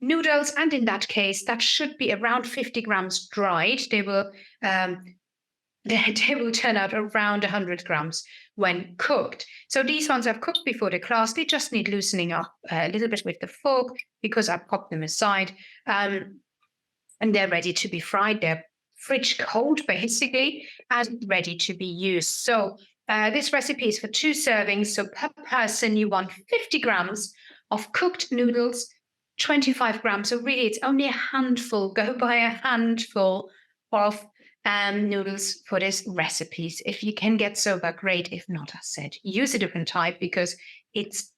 noodles. And in that case, that should be around 50 grams dried. They will turn out around 100 grams when cooked. So these ones I've cooked before the class. They just need loosening up a little bit with the fork because I popped them aside. And they're ready to be fried. They're fridge cold, basically, and ready to be used. So this recipe is for 2 servings. So per person, you want 50 grams of cooked noodles, 25 grams. So really, it's only a handful. Go buy a handful of noodles for this recipes. If you can get soba, great. If not, I said, use a different type because it's,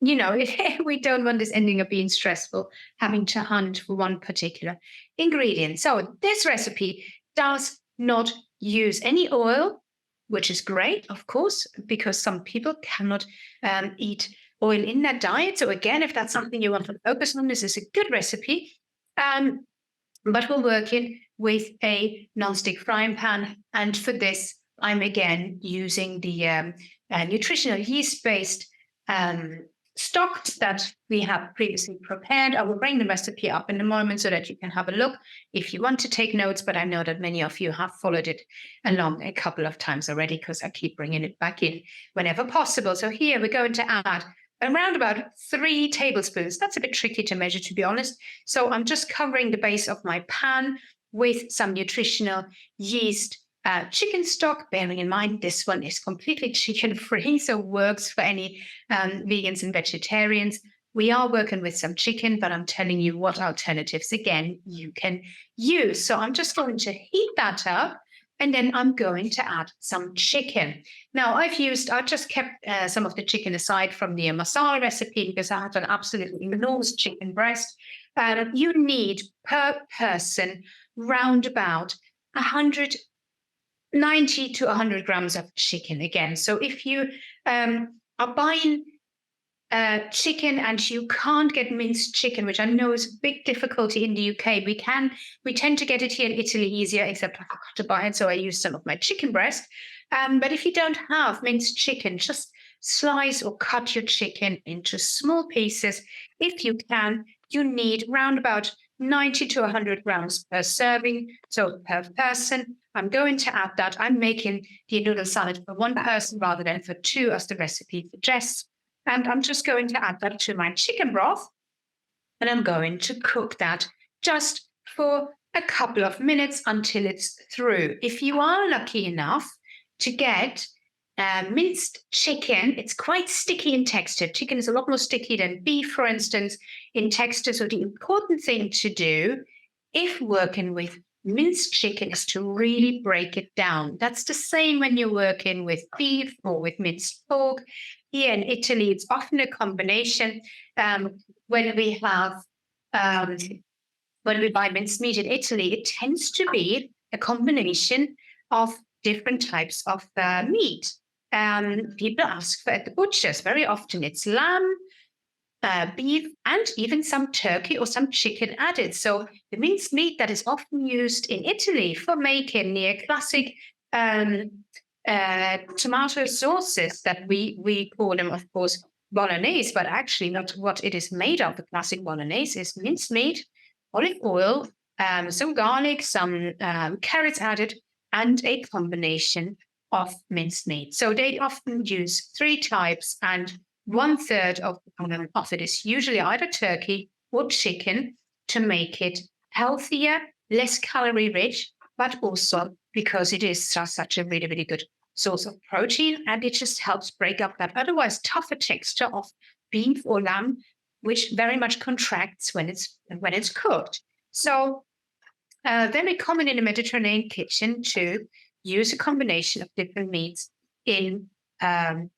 we don't want this ending up being stressful, having to hunt for one particular ingredient. So this recipe does not use any oil, which is great, of course, because some people cannot eat oil in their diet. So again, if that's something you want to focus on, this is a good recipe. But we're working with a non-stick frying pan. And for this, I'm again using the nutritional yeast-based stock that we have previously prepared. I will bring the recipe up in a moment so that you can have a look if you want to take notes, but I know that many of you have followed it along a couple of times already because I keep bringing it back in whenever possible. So here we're going to add around about 3 tablespoons. That's a bit tricky to measure, to be honest. So I'm just covering the base of my pan with some nutritional yeast chicken stock, bearing in mind this one is completely chicken-free, so works for any vegans and vegetarians. We are working with some chicken, but I'm telling you what alternatives, again, you can use. So I'm just going to heat that up, and then I'm going to add some chicken. Now, I've just kept some of the chicken aside from the masala recipe because I had an absolutely enormous chicken breast. You need per person round about 90 to 100 grams of chicken again. So if you are buying chicken and you can't get minced chicken, which I know is a big difficulty in the UK, we tend to get it here in Italy easier, except I forgot to buy it, so I use some of my chicken breast. But if you don't have minced chicken, just slice or cut your chicken into small pieces. If you can, you need round about 90 to 100 grams per serving, so per person. I'm going to add that. I'm making the noodle salad for 1 person rather than for 2, as the recipe suggests. And I'm just going to add that to my chicken broth. And I'm going to cook that just for a couple of minutes until it's through. If you are lucky enough to get minced chicken, it's quite sticky in texture. Chicken is a lot more sticky than beef, for instance, in texture. So the important thing to do if working with minced chicken is to really break it down. That's the same when you're working with beef or with minced pork. Here in Italy, it's often a combination. When we buy minced meat in Italy, it tends to be a combination of different types of meat. People ask for at the butchers. Very often it's lamb, beef, and even some turkey or some chicken added. So the minced meat that is often used in Italy for making the classic tomato sauces that we call them, of course, bolognese, but actually not what it is made of. The classic bolognese is minced meat, olive oil, some garlic, some carrots added, and a combination of minced meat. So they often use 3 types, and 1/3 of it is usually either turkey or chicken to make it healthier, less calorie rich, but also because it is such a really, really good source of protein, and it just helps break up that otherwise tougher texture of beef or lamb, which very much contracts when it's cooked. So very common in the Mediterranean kitchen to use a combination of different meats in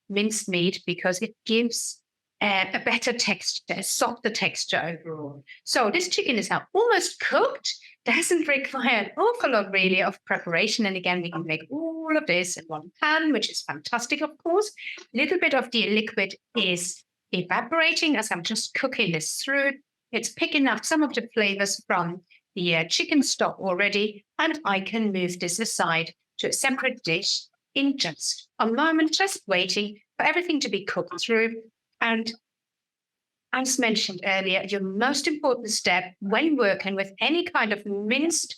minced meat because it gives a better texture, a softer texture overall. So this chicken is now almost cooked. Doesn't require an awful lot really of preparation. And again, we can make all of this in one pan, which is fantastic, of course. A little bit of the liquid is evaporating as I'm just cooking this through. It's picking up some of the flavors from the chicken stock already, and I can move this aside to a separate dish in just a moment, just waiting for everything to be cooked through. And as mentioned earlier, your most important step when working with any kind of minced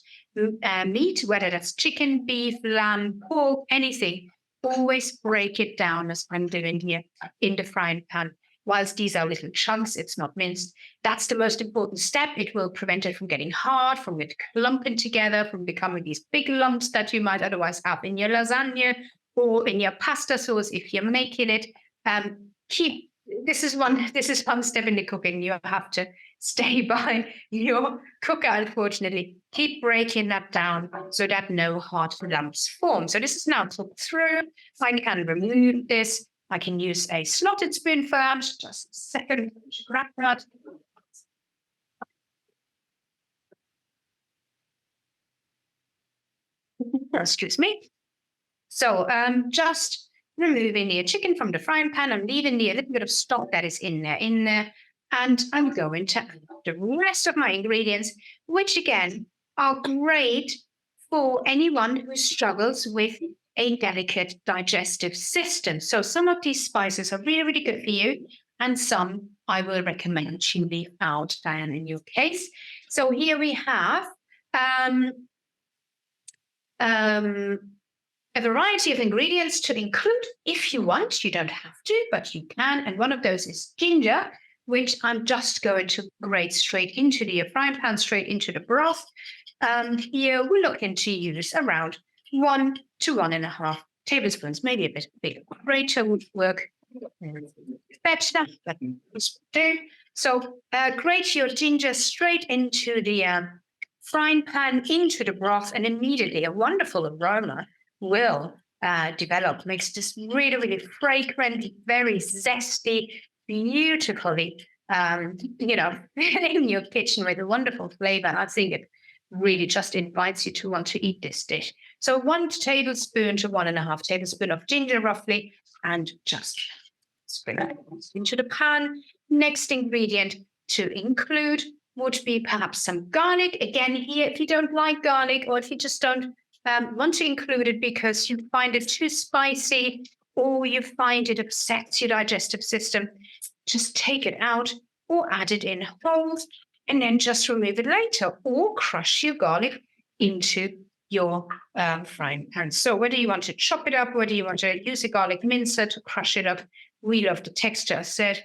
meat, whether that's chicken, beef, lamb, pork, anything, always break it down as I'm doing here in the frying pan. Whilst these are little chunks, it's not minced. That's the most important step. It will prevent it from getting hard, from it clumping together, from becoming these big lumps that you might otherwise have in your lasagna or in your pasta sauce if you're making it. This is one step in the cooking. You have to stay by your cooker, unfortunately. Keep breaking that down so that no hard lumps form. So this is now cooked through. I can remove this. I can use a slotted spoon first. Just a second. Grab that. Excuse me. So just removing the chicken from the frying pan. I'm leaving the little bit of stock that is in there. And I'm going to add the rest of my ingredients, which again are great for anyone who struggles with a delicate digestive system. So some of these spices are really, really good for you, and some I will recommend you leave out, Diane, in your case. So here we have a variety of ingredients to include if you want. You don't have to, but you can. And one of those is ginger, which I'm just going to grate straight into the frying pan, straight into the broth. Here we're looking to use around 1 to 1.5 tablespoons, maybe a bit bigger. Greater would work better, but do. So grate your ginger straight into the frying pan, into the broth, and immediately a wonderful aroma will develop. Makes this really, really fragrant, very zesty, beautifully, in your kitchen with a wonderful flavor. I think it really just invites you to want to eat this dish. So 1 tablespoon to 1.5 tablespoons of ginger roughly, and just spring it into the pan. Next ingredient to include would be perhaps some garlic. Again, here, if you don't like garlic, or if you just don't want to include it because you find it too spicy, or you find it upsets your digestive system, just take it out or add it in whole, and then just remove it later, or crush your garlic into your frying pan. So whether you want to chop it up, whether you want to use a garlic mincer to crush it up, we love the texture, I said.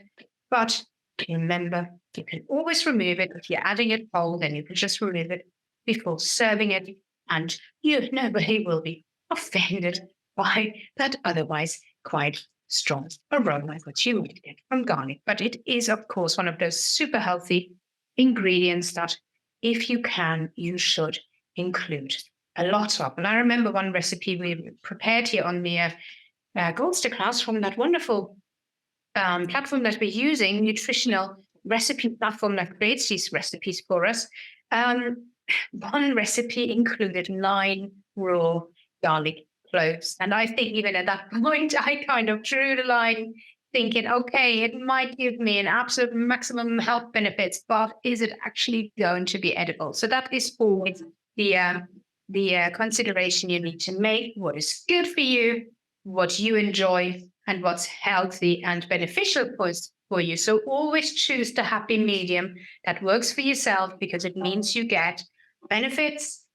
But remember, you can always remove it. If you're adding it whole, then you can just remove it before serving it, and nobody will be offended by that otherwise quite strong aroma that you would get from garlic. But it is, of course, one of those super healthy ingredients that, if you can, you should include a lot of. And I remember one recipe we prepared here on the Goldster class from that wonderful platform that we're using, Nutritional recipe platform that creates these recipes for us. One recipe included 9 raw garlic cloves. And I think even at that point, I kind of drew the line thinking, okay, it might give me an absolute maximum health benefits, but is it actually going to be edible? So that is always the consideration you need to make. What is good for you, what you enjoy, and what's healthy and beneficial for you. So always choose the happy medium that works for yourself, because it means you get benefits.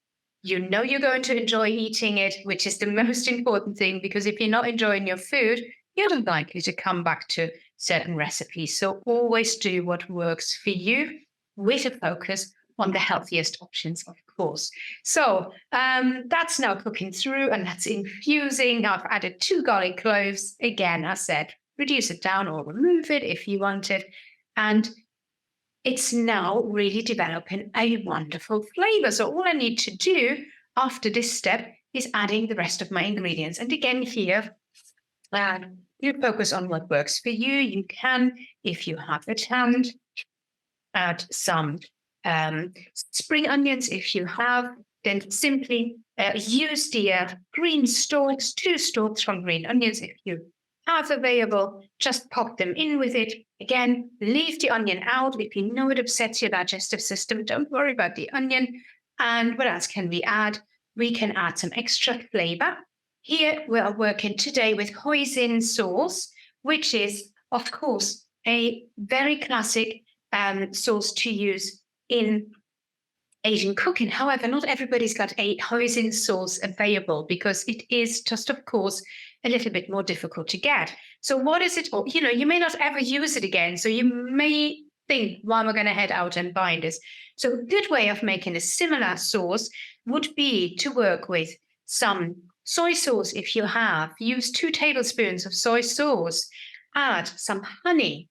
You're going to enjoy eating it, which is the most important thing, because if you're not enjoying your food, you're unlikely to come back to certain recipes. So always do what works for you, with a focus on the healthiest options, of course. So that's now cooking through, and that's infusing. I've added 2 garlic cloves. Again, I said, reduce it down or remove it if you want it. And it's now really developing a wonderful flavor. So all I need to do after this step is adding the rest of my ingredients. And again, here, you focus on what works for you. You can, if you have at hand, add some spring onions. If you have, then simply use the green stalks, 2 stalks from green onions. If you have available, just pop them in with it. Again, leave the onion out. If you know it upsets your digestive system, don't worry about the onion. And what else can we add? We can add some extra flavor. Here we are working today with hoisin sauce, which is, of course, a very classic sauce to use in Asian cooking. However, not everybody's got a hoisin sauce available, because it is just, of course, a little bit more difficult to get. So what is it? You may not ever use it again. So you may think, why am I going to head out and buy this? So a good way of making a similar sauce would be to work with some soy sauce. If you have, use 2 tablespoons of soy sauce, add some honey,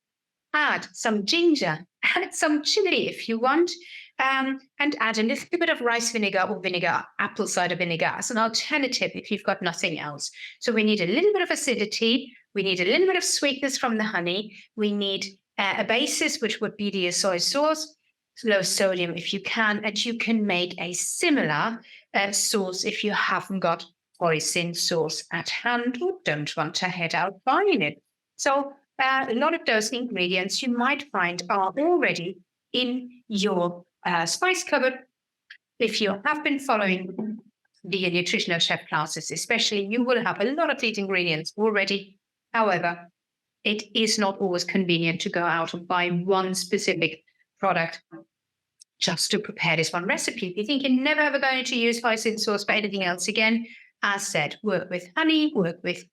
add some ginger, add some chili if you want, and add a little bit of rice vinegar or vinegar, apple cider vinegar, as an alternative if you've got nothing else. So we need a little bit of acidity. We need a little bit of sweetness from the honey. We need a basis, which would be the soy sauce, low sodium if you can, and you can make a similar sauce if you haven't got hoisin sauce at hand or don't want to head out buying it. So a lot of those ingredients you might find are already in your spice cupboard. If you have been following the nutritional chef classes, especially, you will have a lot of these ingredients already. However, it is not always convenient to go out and buy one specific product just to prepare this one recipe. If you think you're never ever going to use hoisin sauce for anything else again, as said, work with honey, work with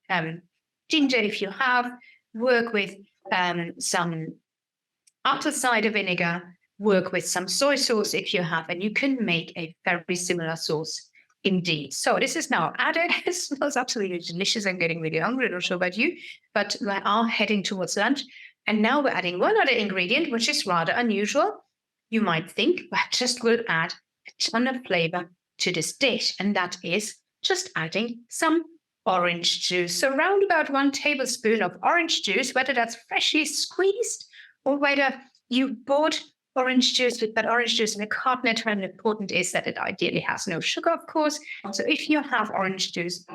ginger if you have, work with some apple cider vinegar, work with some soy sauce if you have, and you can make a very similar sauce indeed. So this is now added. It smells absolutely delicious. I'm getting really hungry. I'm not sure about you, but we are heading towards lunch. And now we're adding one other ingredient, which is rather unusual. You might think, but just will add a ton of flavor to this dish, and that is just adding some orange juice. So around about 1 tablespoon of orange juice, whether that's freshly squeezed or whether you bought orange juice with that orange juice in a carbonated, and important is that it ideally has no sugar, of course. So if you have orange juice,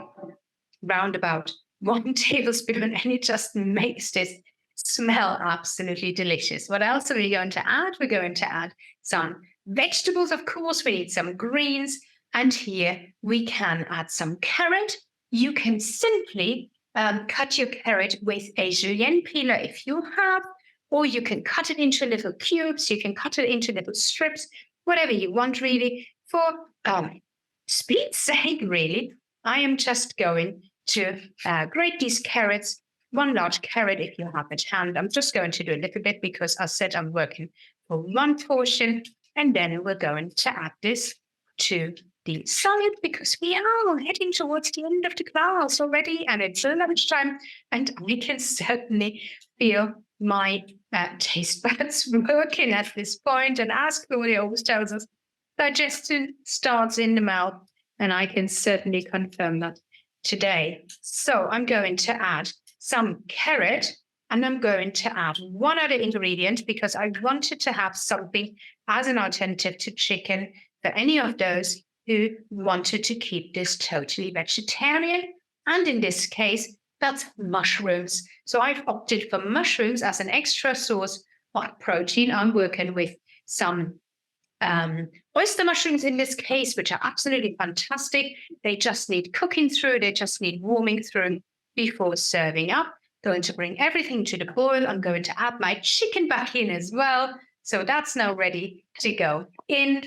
round about 1 tablespoon, and it just makes this smell absolutely delicious. What else are we going to add? We're going to add some vegetables, of course. We need some greens, and here we can add some carrot. You can simply cut your carrot with a julienne peeler if you have, or you can cut it into little cubes. You can cut it into little strips, whatever you want, really. For speed's sake, really, I am just going to grate these carrots. 1 large carrot if you have at hand. I'm just going to do a little bit because I said I'm working for 1 portion, and then we're going to add this to the salad because we are heading towards the end of the class already, and it's lunchtime, and I can certainly feel my taste buds working at this point. And as Claudia always tells us, digestion starts in the mouth, and I can certainly confirm that today. So I'm going to add some carrot, and I'm going to add 1 other ingredient because I wanted to have something as an alternative to chicken for any of those who wanted to keep this totally vegetarian. And in this case, that's mushrooms. So I've opted for mushrooms as an extra source of protein. I'm working with some oyster mushrooms in this case, which are absolutely fantastic. They just need cooking through. They just need warming through before serving up. Going to bring everything to the boil. I'm going to add my chicken back in as well. So that's now ready to go in,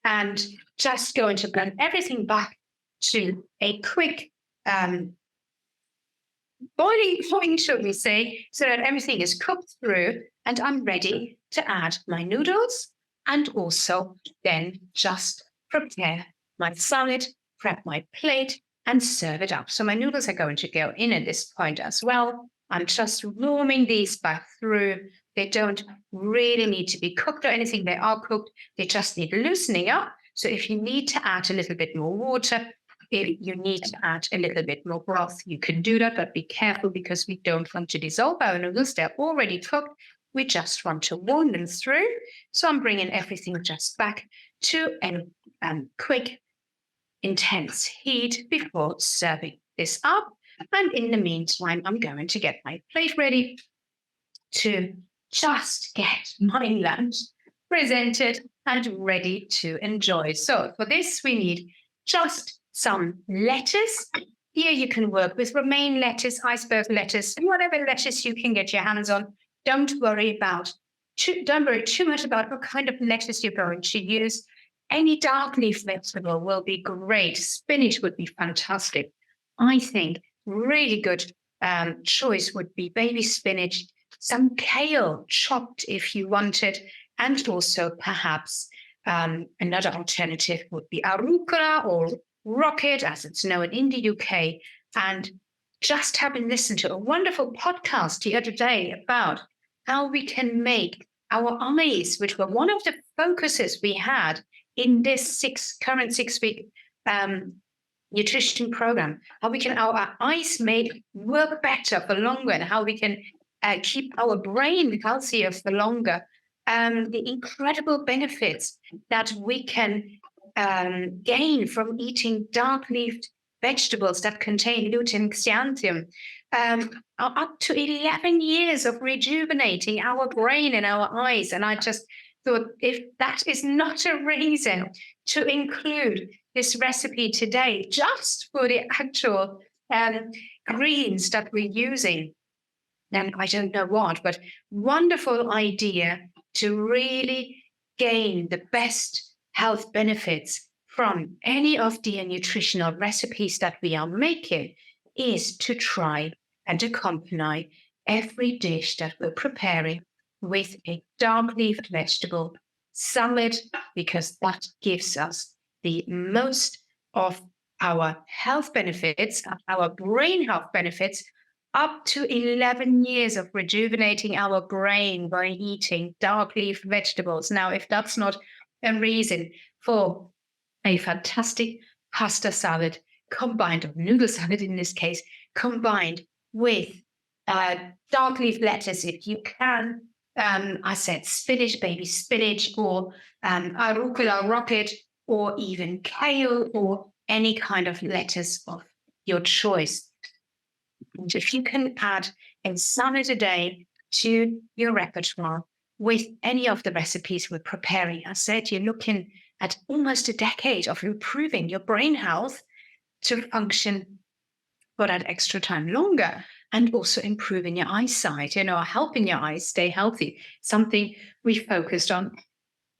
and just going to blend everything back to a quick boiling point, should we say, so that everything is cooked through, and I'm ready to add my noodles and also then just prepare my salad, prep my plate, and serve it up. So my noodles are going to go in at this point as well. I'm just warming these back through. They don't really need to be cooked or anything. They are cooked. They just need loosening up. So if you need to add a little bit more water, if you need to add a little bit more broth, you can do that, but be careful because we don't want to dissolve our noodles. They're already cooked. We just want to warm them through. So I'm bringing everything just back to a quick, intense heat before serving this up. And in the meantime, I'm going to get my plate ready to just get my lunch presented and ready to enjoy. So for this, we need just some lettuce. Here you can work with romaine lettuce, iceberg lettuce, whatever lettuce you can get your hands on. Don't worry too much about what kind of lettuce you're going to use. Any dark leaf vegetable will be great. Spinach would be fantastic. I think really good choice would be baby spinach, some kale chopped if you wanted, and also perhaps another alternative would be arugula or rocket, as it's known in the UK. And just having listened to a wonderful podcast the other day about how we can make our eyes, which were one of the focuses we had in this current 6-week nutrition program, how we can our eyes work better for longer, and how we can keep our brain healthier for longer. The incredible benefits that we can gain from eating dark-leafed vegetables that contain lutein and zeaxanthin, up to 11 years of rejuvenating our brain and our eyes. And I just thought, if that is not a reason to include this recipe today, just for the actual greens that we're using, then I don't know what, but wonderful idea to really gain the best health benefits from any of the nutritional recipes that we are making is to try and accompany every dish that we're preparing with a dark leafed vegetable salad, because that gives us the most of our health benefits, our brain health benefits, up to 11 years of rejuvenating our brain by eating dark leaf vegetables. Now, if that's not a reason for a fantastic pasta salad combined, or noodle salad in this case, combined with dark leaf lettuce, if you can, I said spinach, baby spinach, or arugula rocket, or even kale, or any kind of lettuce of your choice. And if you can add a salad a day to your repertoire with any of the recipes we're preparing, I said you're looking at almost a decade of improving your brain health to function for that extra time longer, and also improving your eyesight, helping your eyes stay healthy, something we focused on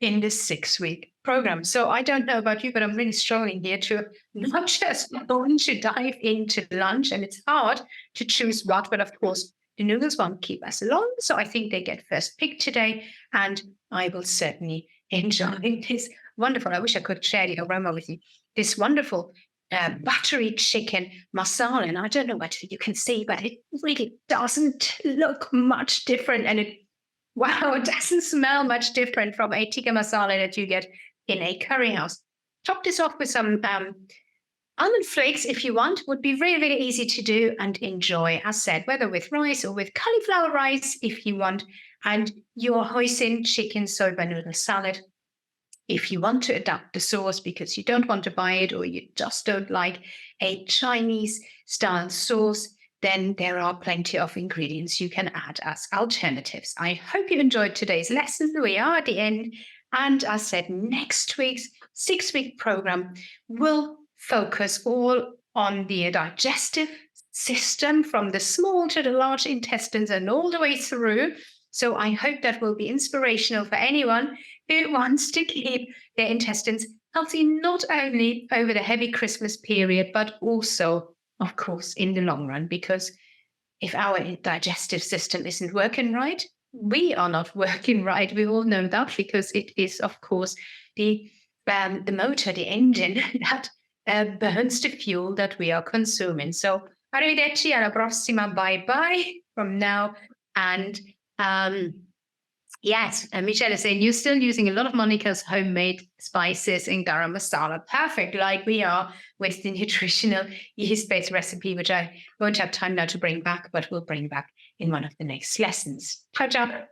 in this 6-week program. So I don't know about you, but I'm really struggling here to not just going to dive into lunch, and it's hard to choose what, but of course the noodles won't keep us long. So I think they get first pick today, and I will certainly enjoy this wonderful, I wish I could share the aroma with you, this wonderful buttery chicken masala. And I don't know whether you can see, but it really doesn't look much different. And it doesn't smell much different from a tikka masala that you get in a curry house. Top this off with some almond flakes if you want. Would be really, really easy to do and enjoy, as said, whether with rice or with cauliflower rice if you want. And your hoisin chicken soba noodle salad, if you want to adapt the sauce because you don't want to buy it, or you just don't like a Chinese style sauce, then there are plenty of ingredients you can add as alternatives. I hope you enjoyed today's lesson. We are at the end. And as said, next week's 6-week program will focus all on the digestive system, from the small to the large intestines and all the way through. So I hope that will be inspirational for anyone who wants to keep their intestines healthy, not only over the heavy Christmas period, but also, of course, in the long run. Because if our digestive system isn't working right, we are not working right. We all know that, because it is, of course, the motor, the engine that burns the fuel that we are consuming. So arrivederci, alla prossima, bye-bye from now. And yes, and Michelle is saying you're still using a lot of Monica's homemade spices in garam masala. Perfect, like we are with the nutritional yeast-based recipe, which I won't have time now to bring back, but we'll bring back in one of the next lessons. Ciao, ciao.